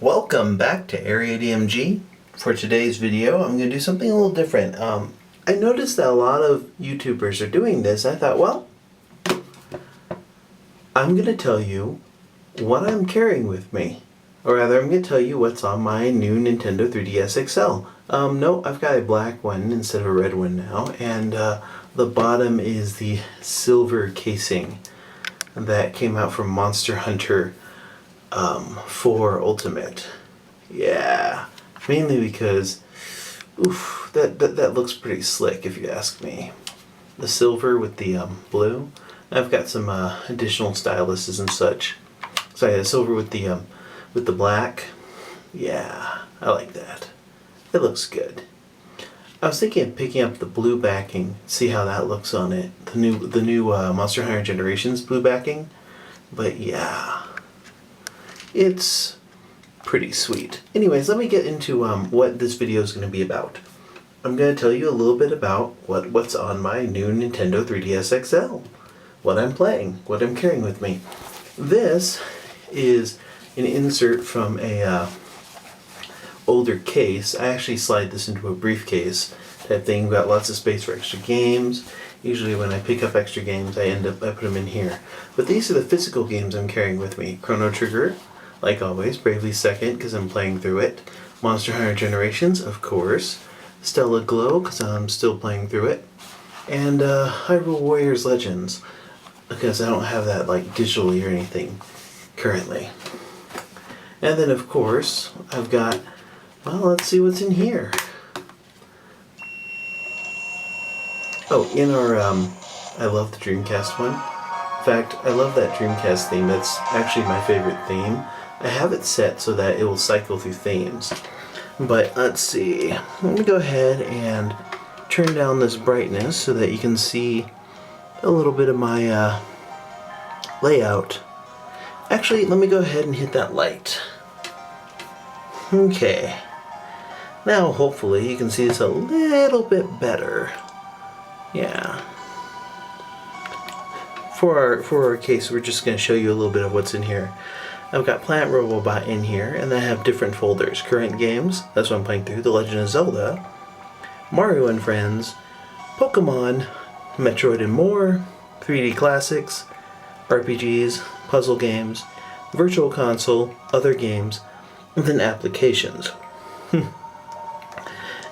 Welcome back to Area DMG. For today's video, I'm going to do something a little different. I noticed that a lot of YouTubers are doing this. I thought, well, I'm going to tell you what I'm carrying with me. Or rather, I'm going to tell you what's on my new Nintendo 3DS XL. No, I've got a black one instead of a red one now. And the bottom is the silver casing that came out from Monster Hunter 4 Ultimate. Yeah, mainly because, oof, that looks pretty slick if you ask me. The silver with the blue. I've got some additional styluses and such. Sorry, the silver with the black. Yeah, I like that. It looks good. I was thinking of picking up the blue backing, see how that looks on it. The new Monster Hunter Generations blue backing. But yeah, it's pretty sweet. Anyways, let me get into what this video is going to be about. I'm going to tell you a little bit about what's on my new Nintendo 3DS XL. What I'm playing, what I'm carrying with me. This is an insert from a older case. I actually slide this into a briefcase type thing. Got lots of space for extra games. Usually when I pick up extra games, I put them in here. But these are the physical games I'm carrying with me. Chrono Trigger, like always. Bravely Second, because I'm playing through it. Monster Hunter Generations, of course. Stella Glow, because I'm still playing through it. And Hyrule Warriors Legends, because I don't have that like digitally or anything currently. And then of course, I've got, well, let's see what's in here. Oh, in our, I love the Dreamcast one. In fact, I love that Dreamcast theme. That's actually my favorite theme. I have it set so that it will cycle through themes. But let's see. Let me go ahead and turn down this brightness so that you can see a little bit of my layout. Actually, let me go ahead and hit that light. Okay. Now, hopefully, you can see this a little bit better. Yeah. For our case, we're just going to show you a little bit of what's in here. I've got Plant Robobot in here, and I have different folders. Current games, that's what I'm playing through. The Legend of Zelda, Mario and Friends, Pokemon, Metroid and more, 3D classics, RPGs, puzzle games, Virtual Console, other games, and then applications.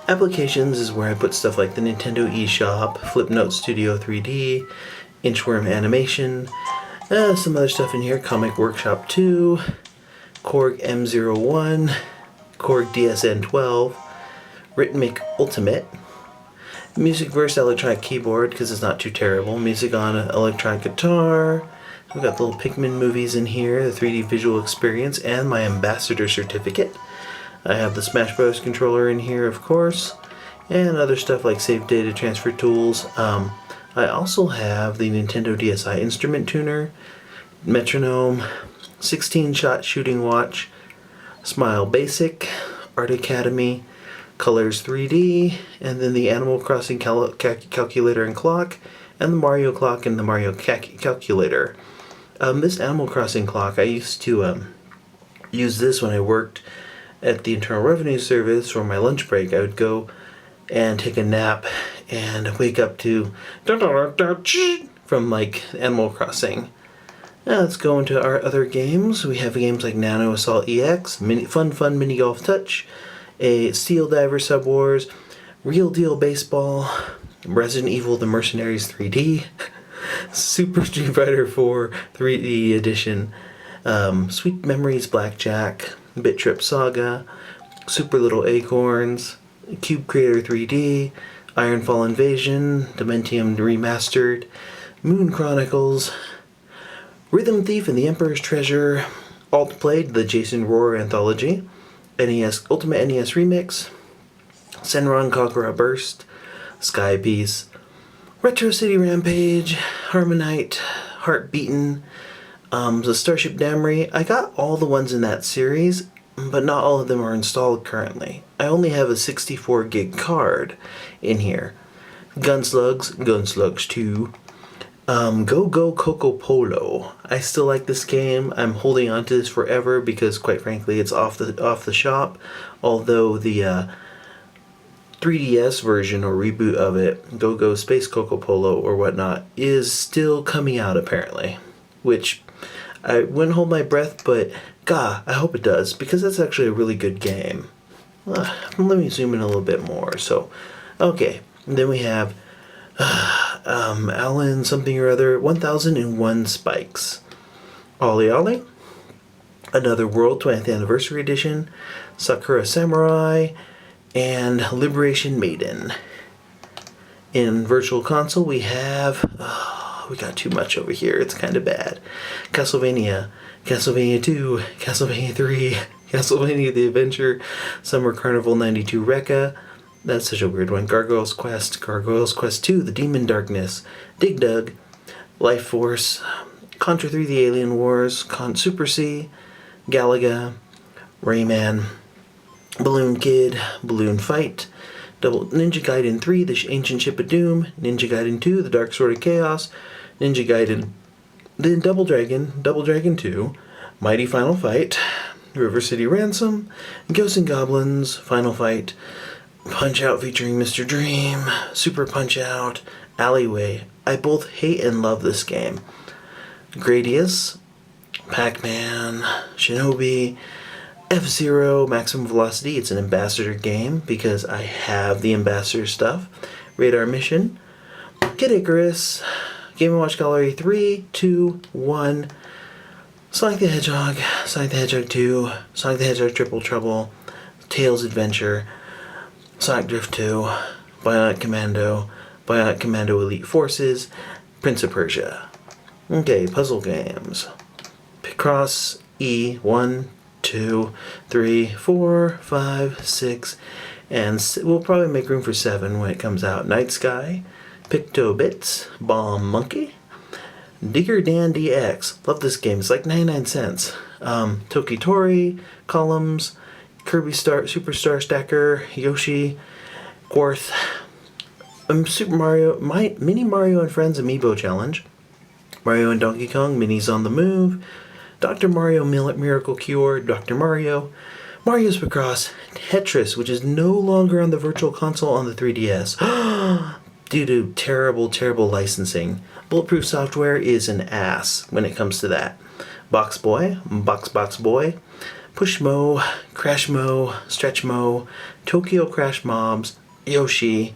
Applications is where I put stuff like the Nintendo eShop, Flipnote Studio 3D, Inchworm Animation, some other stuff in here, Comic Workshop 2, Korg M01, Korg DSN12, Rhythmic Ultimate, Music vs. Electronic Keyboard, because it's not too terrible, Music on Electronic Guitar. We've got the little Pikmin movies in here, the 3D visual experience, and my ambassador certificate. I have the Smash Bros. Controller in here, of course, and other stuff like save data transfer tools. I also have the Nintendo DSi instrument tuner, metronome, 16-shot shooting watch, Smile Basic, Art Academy, Colors 3D, and then the Animal Crossing calculator and clock, and the Mario clock and the Mario calculator. This Animal Crossing clock, I used to use this when I worked at the Internal Revenue Service. For my lunch break, I would go and take a nap and wake up to from like Animal Crossing. Now let's go into our other games. We have games like Nano Assault EX, Fun Mini Golf Touch, a Steel Diver Sub Wars, Real Deal Baseball, Resident Evil The Mercenaries 3D, Super Street Fighter 4 3D Edition, Sweet Memories Blackjack, Bit Trip Saga, Super Little Acorns, Cube Creator 3D, Ironfall Invasion, Dementium Remastered, Moon Chronicles, Rhythm Thief and the Emperor's Treasure, Alt Played, the Jason Rohrer Anthology, NES Ultimate NES Remix, Senran Kagura Burst, Sky Piece, Retro City Rampage, Harmonite, Heartbeaten, the Starship Damri. I got all the ones in that series, but not all of them are installed currently. I only have a 64 gig card in here. Gunslugs 2, Go Go Coco Polo. I still like this game. I'm holding on to this forever because, quite frankly, it's off the shop. Although the 3DS version or reboot of it, Go Go Space Coco Polo or whatnot, is still coming out apparently. Which I wouldn't hold my breath, but God, I hope it does because that's actually a really good game. Let me zoom in a little bit more. So, okay, then we have Alan something or other, 1001 Spikes. Ollie Ollie, Another World 20th Anniversary Edition, Sakura Samurai, and Liberation Maiden. In Virtual Console we have, we got too much over here, it's kind of bad. Castlevania, Castlevania 2, Castlevania 3, Castlevania The Adventure, Summer Carnival 92 Rekka, that's such a weird one, Gargoyle's Quest, Gargoyle's Quest 2, The Demon Darkness, Dig Dug, Life Force, Contra 3 The Alien Wars, Super C, Galaga, Rayman, Balloon Kid, Balloon Fight, Ninja Gaiden 3, The Ancient Ship of Doom, Ninja Gaiden 2, The Dark Sword of Chaos, Ninja Gaiden, then Double Dragon 2, Mighty Final Fight, River City Ransom, Ghosts and Goblins, Final Fight, Punch Out featuring Mr. Dream, Super Punch Out, Alleyway. I both hate and love this game. Gradius, Pac-Man, Shinobi, F-Zero, Maximum Velocity. It's an Ambassador game because I have the Ambassador stuff. Radar Mission, Kid Icarus, Game & Watch Gallery 3, 2, 1, Sonic the Hedgehog, Sonic the Hedgehog 2, Sonic the Hedgehog Triple Trouble, Tails Adventure, Sonic Drift 2, Bionic Commando Elite Forces, Prince of Persia. Okay, puzzle games. Picross E, 1, 2, 3, 4, 5, 6, and we'll probably make room for 7 when it comes out. Night Sky, Picto Bits, Bomb Monkey, Digger Dan DX. Love this game. It's like 99 cents. Tokitori, Columns, Kirby Superstar Stacker, Yoshi, Quarth, Super Mario, Mini Mario and Friends Amiibo Challenge, Mario and Donkey Kong Minis on the Move, Dr. Mario Miracle Cure, Dr. Mario, Mario Supercross, Tetris, which is no longer on the Virtual Console on the 3DS due to terrible licensing. Bulletproof Software is an ass when it comes to that. Box Boy, Pushmo, Crashmo, Stretchmo, Tokyo Crash Mobs, Yoshi,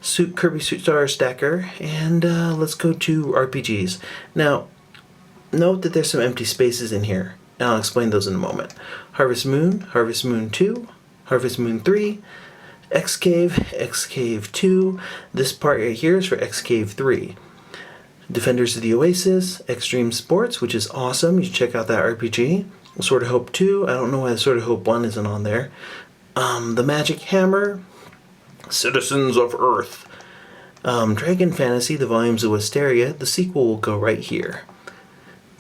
Kirby Superstar Stacker, and let's go to RPGs. Now, note that there's some empty spaces in here, and I'll explain those in a moment. Harvest Moon 2, Harvest Moon 3, X-Cave 2, this part right here is for X-Cave 3. Defenders of the Oasis, Extreme Sports, which is awesome, you should check out that RPG. Sword of Hope 2, I don't know why the Sword of Hope 1 isn't on there. The Magic Hammer, Citizens of Earth, Dragon Fantasy, The Volumes of Wisteria, the sequel will go right here.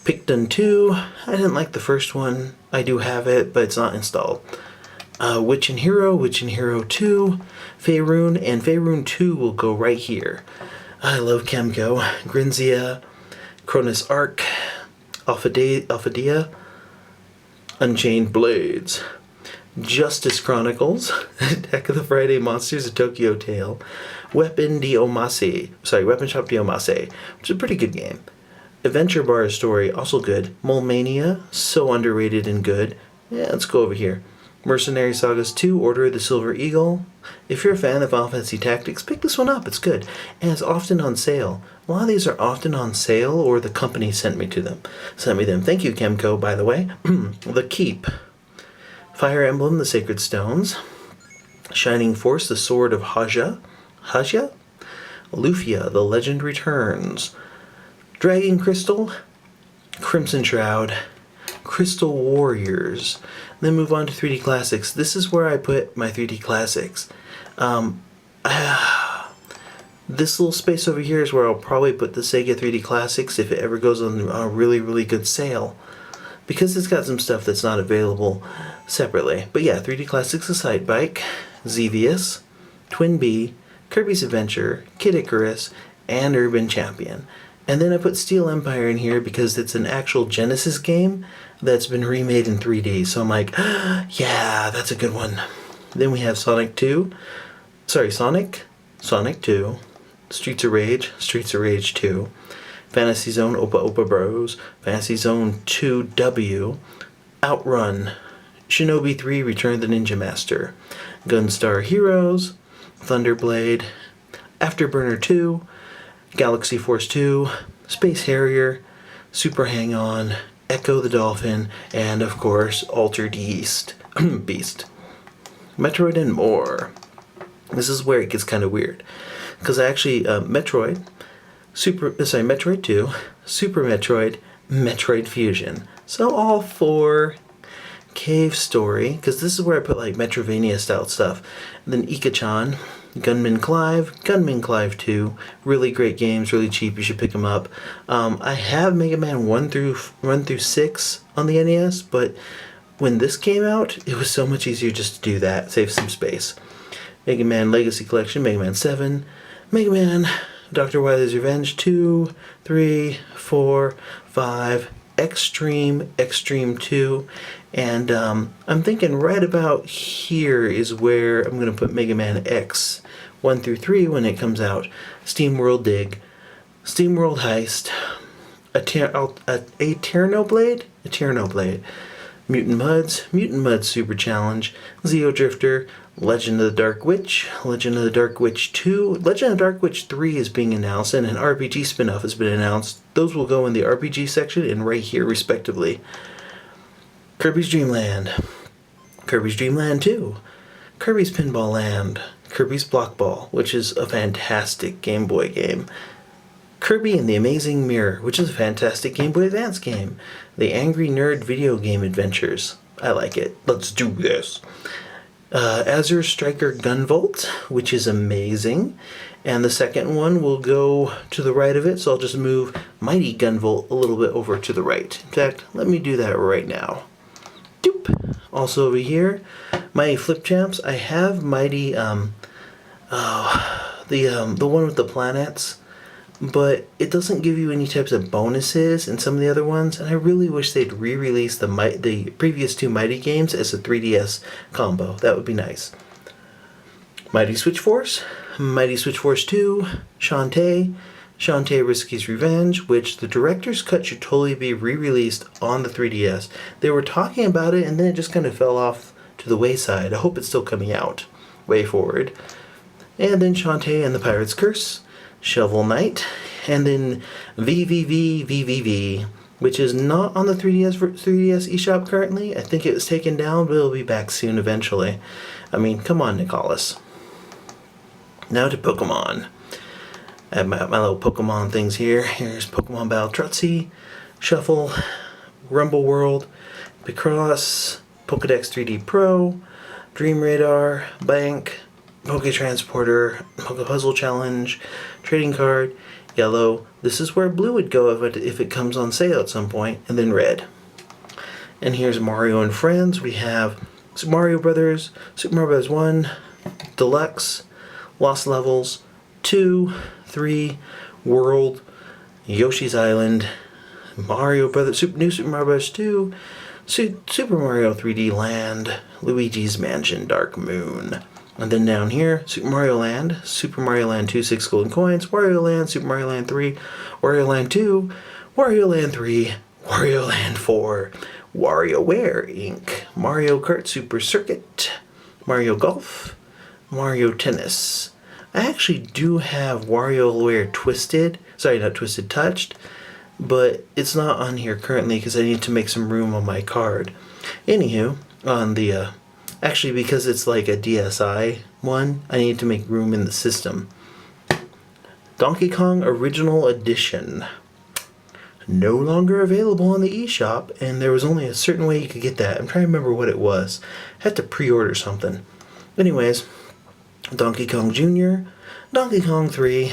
Picton 2, I didn't like the first one, I do have it, but it's not installed. Witch and Hero 2, Faerun, and Faerun 2 will go right here. I love Chemco, Grinzia, Cronus Arc, Alphadia, Unchained Blades, Justice Chronicles, Deck of the Friday Monsters of Tokyo Tale, Weapon Shop Diomase, which is a pretty good game. Adventure Bar Story, also good. Mole Mania, so underrated and good. Yeah, let's go over here. Mercenary Sagas 2, Order of the Silver Eagle. If you're a fan of Final Fantasy Tactics, pick this one up, it's good. And it's often on sale. A lot of these are often on sale, or the company sent me them. Thank you, Chemco, by the way. The Keep. Fire Emblem, The Sacred Stones. Shining Force, The Sword of Haja. Lufia, The Legend Returns. Dragon Crystal, Crimson Shroud, Crystal Warriors. Then move on to 3D Classics. This is where I put my 3D Classics. This little space over here is where I'll probably put the Sega 3D Classics if it ever goes on a really good sale, because it's got some stuff that's not available separately. But yeah, 3D Classics, Excite Bike, Xevious, Twin Bee, Kirby's Adventure, Kid Icarus, and Urban Champion. And then I put Steel Empire in here because it's an actual Genesis game that's been remade in 3D. So I'm like, yeah, that's a good one. Then we have Sonic 2. Sonic 2. Streets of Rage 2. Fantasy Zone Opa Opa Bros. Fantasy Zone 2W. Outrun. Shinobi 3 Return of the Ninja Master. Gunstar Heroes. Thunderblade. Afterburner 2. Galaxy Force 2. Space Harrier. Super Hang-On. Echo the Dolphin. And of course, Altered Beast. Metroid and more. This is where it gets kind of weird. Because actually, Metroid 2, Super Metroid, Metroid Fusion. So all 4, Cave Story, because this is where I put like Metroidvania style stuff. And then Ika-chan, Gunman Clive 2, really great games, really cheap, you should pick them up. I have Mega Man 1 through 6 on the NES, but when this came out, it was so much easier just to do that, save some space. Mega Man Legacy Collection, Mega Man 7, Mega Man, Dr. Wily's Revenge 2, 3, 4, 5, Extreme 2, and I'm thinking right about here is where I'm going to put Mega Man X 1 through 3 when it comes out. Steam World Dig, Steam World Heist, Eterno Blade, Mutant Mudds Super Challenge, Zeo Drifter, Legend of the Dark Witch, Legend of the Dark Witch 2, Legend of the Dark Witch 3 is being announced, and an RPG spin-off has been announced. Those will go in the RPG section and right here respectively. Kirby's Dream Land, Kirby's Dream Land 2, Kirby's Pinball Land, Kirby's Block Ball, which is a fantastic Game Boy game. Kirby and the Amazing Mirror, which is a fantastic Game Boy Advance game. The Angry Nerd Video Game Adventures. I like it. Let's do this. Azure Striker Gunvolt, which is amazing. And the second one will go to the right of it, so I'll just move Mighty Gunvolt a little bit over to the right. In fact, let me do that right now. Doop. Also over here, Mighty Flip Champs. I have Mighty, the one with the planets, but it doesn't give you any types of bonuses in some of the other ones, and I really wish they'd re-release the previous 2 Mighty games as a 3DS combo. That would be nice. Mighty Switch Force 2, Shantae Risky's Revenge, which the director's cut should totally be re-released on the 3DS. They were talking about it, and then it just kind of fell off to the wayside. I hope it's still coming out. Way forward. And then Shantae and the Pirate's Curse, Shovel Knight, and then VVV, which is not on the 3DS eShop currently. I think it was taken down, but it'll be back soon eventually. I mean, come on, Nicholas. Now to Pokemon. I have my little Pokemon things here. Here's Pokemon Battle Trotzy, Shuffle, Rumble World, Picross, Pokedex 3D Pro, Dream Radar, Bank, Poke Transporter, Poke Puzzle Challenge, Trading Card, Yellow. This is where Blue would go if it comes on sale at some point, and then Red. And here's Mario and Friends. We have Super Mario Brothers, Super Mario Bros. 1, Deluxe, Lost Levels, 2, 3, World, Yoshi's Island, Mario Brothers, New Super Mario Bros. 2, Super Mario 3D Land, Luigi's Mansion Dark Moon. And then down here, Super Mario Land 2, 6 golden coins, Wario Land, Super Mario Land 3, Wario Land 2, Wario Land 3, Wario Land 4, WarioWare Inc., Mario Kart Super Circuit, Mario Golf, Mario Tennis. I actually do have WarioWare Touched, but it's not on here currently because I need to make some room on my card. Anywho, on the actually, because it's like a DSi one, I need to make room in the system. Donkey Kong Original Edition. No longer available on the eShop, and there was only a certain way you could get that. I'm trying to remember what it was. I had to pre-order something. Anyways, Donkey Kong Jr., Donkey Kong 3,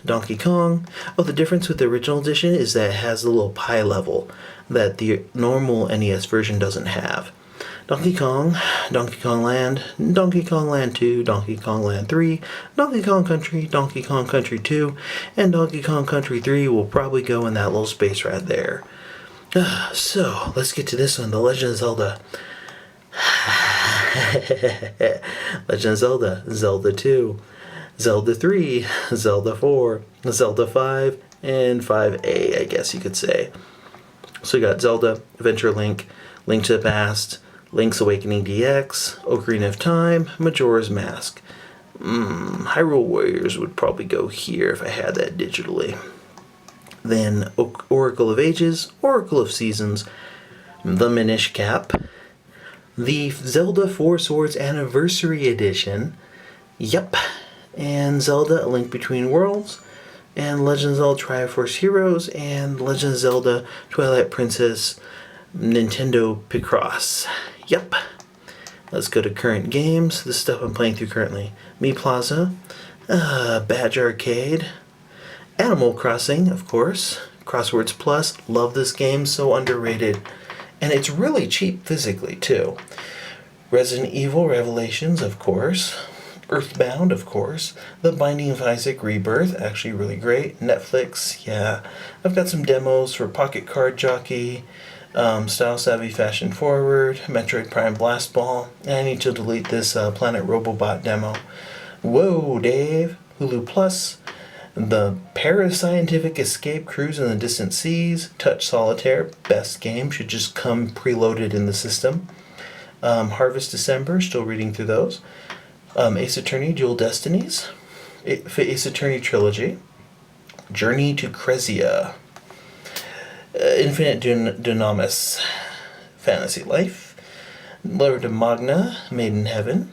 Donkey Kong. Oh, the difference with the original edition is that it has a little pie level that the normal NES version doesn't have. Donkey Kong, Donkey Kong Land, Donkey Kong Land 2, Donkey Kong Land 3, Donkey Kong Country, Donkey Kong Country 2, and Donkey Kong Country 3 will probably go in that little space right there. So, let's get to this one, The Legend of Zelda. Legend of Zelda, Zelda 2, Zelda 3, Zelda 4, Zelda 5, and 5A, I guess you could say. So you got Zelda, Adventure Link, Link to the Past, Link's Awakening DX, Ocarina of Time, Majora's Mask. Hyrule Warriors would probably go here if I had that digitally. Then Oracle of Ages, Oracle of Seasons, The Minish Cap, the Zelda Four Swords Anniversary Edition, yep, and Zelda A Link Between Worlds, and Legend of Zelda Triforce Heroes, and Legend of Zelda Twilight Princess Nintendo Picross. Yep. Let's go to current games. This stuff I'm playing through currently. Me Plaza, Badge Arcade, Animal Crossing, of course, Crosswords Plus. Love this game, so underrated. And it's really cheap physically, too. Resident Evil Revelations, of course. Earthbound, of course. The Binding of Isaac Rebirth, actually really great. Netflix, yeah. I've got some demos for Pocket Card Jockey, Style Savvy Fashion Forward, Metroid Prime Blast Ball, and I need to delete this Planet Robobot demo. Whoa, Dave. Hulu Plus. The Parascientific Escape Cruise in the Distant Seas, Touch Solitaire, best game, should just come preloaded in the system. Harvest December, still reading through those. Ace Attorney Dual Destinies, Ace Attorney Trilogy, Journey to Crezia, Infinite Dunamis, Fantasy Life, Lord of Magna, Made in Heaven,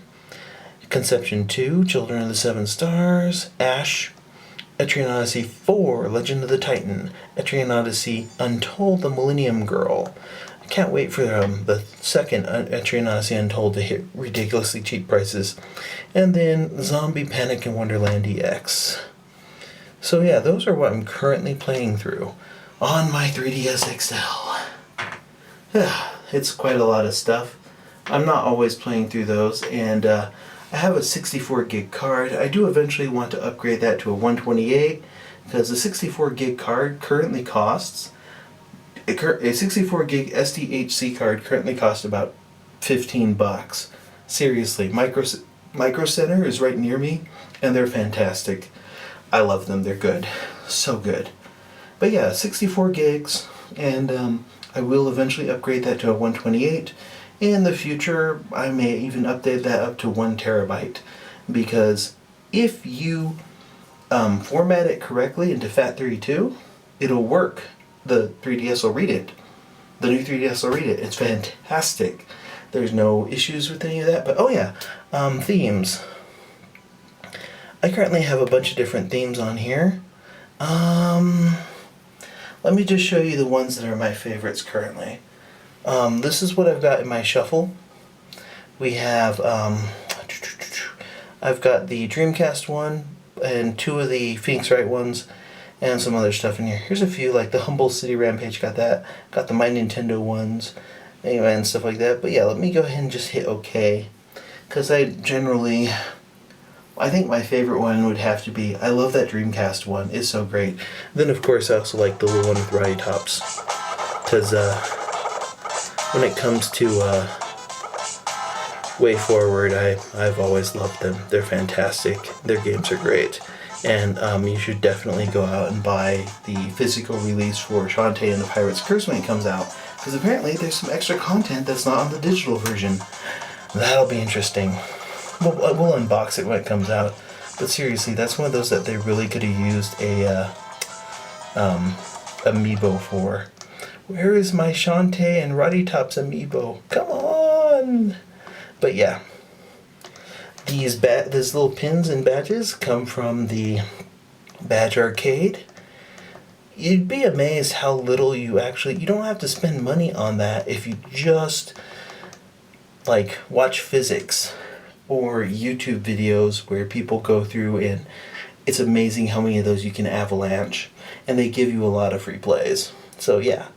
Conception 2, Children of the Seven Stars, Ash, Etrian Odyssey 4, Legend of the Titan, Etrian Odyssey Untold, The Millennium Girl. I can't wait for the second Etrian Odyssey Untold to hit ridiculously cheap prices. And then Zombie Panic in Wonderland EX. So yeah, those are what I'm currently playing through on my 3DS XL. It's quite a lot of stuff. I'm not always playing through those, and I have a 64 gig card. I do eventually want to upgrade that to a 128 because the 64 gig card currently costs, a 64 gig SDHC card currently costs about $15. Seriously, Micro Center is right near me, and they're fantastic. I love them. They're good. So good. But yeah, 64 gigs, and I will eventually upgrade that to a 128. In the future, I may even update that up to 1 terabyte, because if you format it correctly into FAT32, it'll work. The 3DS will read it. The new 3DS will read it. It's fantastic. There's no issues with any of that. But oh yeah, themes. I currently have a bunch of different themes on here. Let me just show you the ones that are my favorites currently. This is what I've got in my shuffle. We have, I've got the Dreamcast one and 2 of the Phoenix Wright ones and some other stuff in here. Here's a few, like the Humble City Rampage, got that. Got the My Nintendo ones, anyway, and stuff like that. But yeah, let me go ahead and just hit OK. Because I think my favorite one would have to be, I love that Dreamcast one. It's so great. Then, of course, I also like the little one with Rowdy Tops. Because when it comes to Way Forward, I've always loved them. They're fantastic. Their games are great. And you should definitely go out and buy the physical release for Shantae and the Pirate's Curse when it comes out. Because apparently there's some extra content that's not on the digital version. That'll be interesting. We'll unbox it when it comes out. But seriously, that's one of those that they really could have used a amiibo for. Where is my Shantae and Rowdy Tops amiibo? Come on! But yeah, these little pins and badges come from the Badge Arcade. You'd be amazed how little you don't have to spend money on that if you just like watch physics or YouTube videos where people go through, and it's amazing how many of those you can avalanche, and they give you a lot of free plays. So yeah,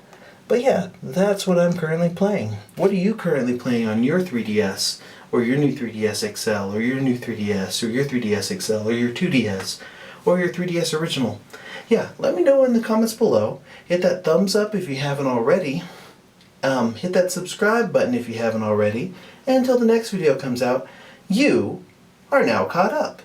But yeah, that's what I'm currently playing. What are you currently playing on your 3DS, or your new 3DS XL, or your new 3DS, or your 3DS XL, or your 2DS, or your 3DS original? Yeah, let me know in the comments below. Hit that thumbs up if you haven't already. Hit that subscribe button if you haven't already. And until the next video comes out, you are now caught up.